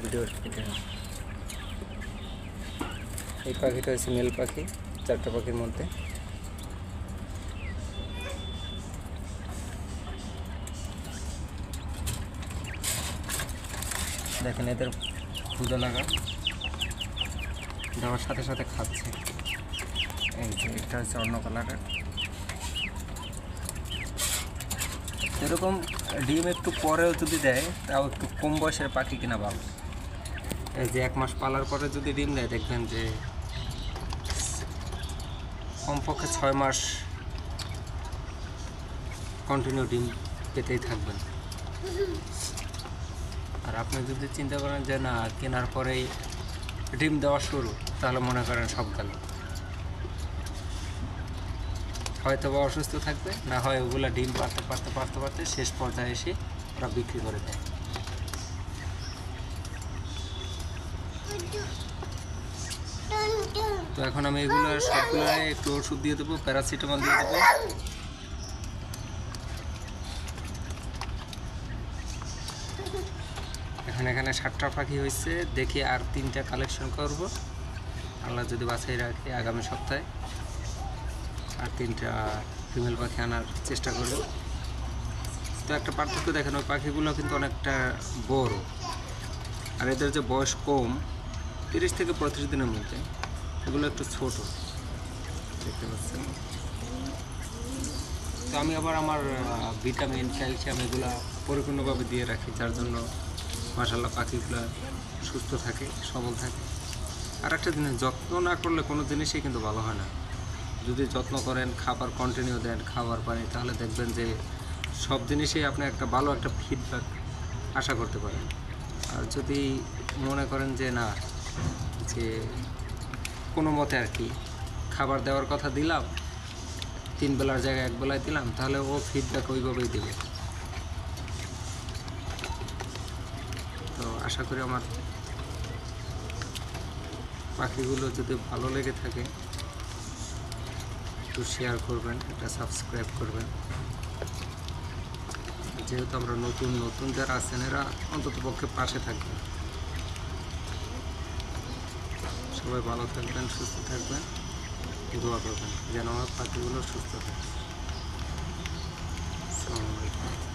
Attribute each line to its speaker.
Speaker 1: Video কেটে এই পাখিটা হচ্ছে মেল পাখি, 4টা পাখির মধ্যে। দেখেন এদের ক্ষুধা লাগা দেওয়ার সাথে সাথে খাচ্ছে। এই যে এটা হচ্ছে অন্য কালারের। এরকম ডিম একটু পরেও যদি দেয় তাও একটু কম বয়সের পাখি কিনা ভালো। এই যে 1 মাস পালার পরে যদি ডিম দেয় দেখবেন যে কমপক্ষে 6 মাস কন্টিনিউ ডিম পেতেই থাকবেন। আর আপনি যদি চিন্তা করেন যে না কেনার পরেই ডিম দেওয়া শুরু, তাহলে মনে করেন সব গেল। হয়তো বা অসুস্থ থাকবে, না হয় ওগুলা ডিম পারতে শেষ পর্যায়ে এসে ওরা বিক্রি করে দেয়। তো এখন আমি এগুলো সবগুলো একটু ওষুধ দিয়ে দেবো, প্যারাসিটামল দিয়ে দেবো। এখানে 7টা পাখি হয়েছে, দেখি আর 3টা কালেকশন করব আল্লাহ যদি বাছাই রাখে। আগামী সপ্তাহে আর 3টা ফিমেল পাখি আনার চেষ্টা করব। তো একটা পার্থক্য দেখেন, ওই পাখিগুলো কিন্তু অনেকটা বড়, আর এদের যে বয়স কম 30 থেকে 35 দিনের মধ্যে, এগুলো একটু ছোট দেখতে পাচ্ছেন। তো আমি আবার আমার ভিটামিন, ক্যালসিয়াম এগুলো পরিপূর্ণভাবে দিয়ে রাখি, যার জন্য মাশাআল্লাহ পাখিগুলো সুস্থ থাকে, সবল থাকে। আর একটা জিনিস, যত্ন না করলে কোনো জিনিসই কিন্তু ভালো হয় না। যদি যত্ন করেন, খাবার কন্টিনিউ দেন, খাবার পানি, তাহলে দেখবেন যে সব জিনিসেই আপনি একটা ভালো একটা ফিডব্যাক আশা করতে পারেন। আর যদি মনে করেন যে না, যে কোনো মতে আর কি খাবার দেওয়ার কথা দিলাম, 3 বেলার জায়গায় 1 বেলায় দিলাম, তাহলে ও ফিডব্যাক ওইভাবেই দেবে। তো আশা করি আমার পাখিগুলো যদি ভালো লেগে থাকে একটু শেয়ার করবেন, একটা সাবস্ক্রাইব করবেন। যেহেতু আমরা নতুন যারা আছেন এরা অন্তত পক্ষে পাশে থাকবেন। সবাই ভালো থাকবেন, সুস্থ থাকবেন, দোয়া করবেন যেন আমার পাখিগুলো সুস্থ থাকে। আসসালামু আলাইকুম।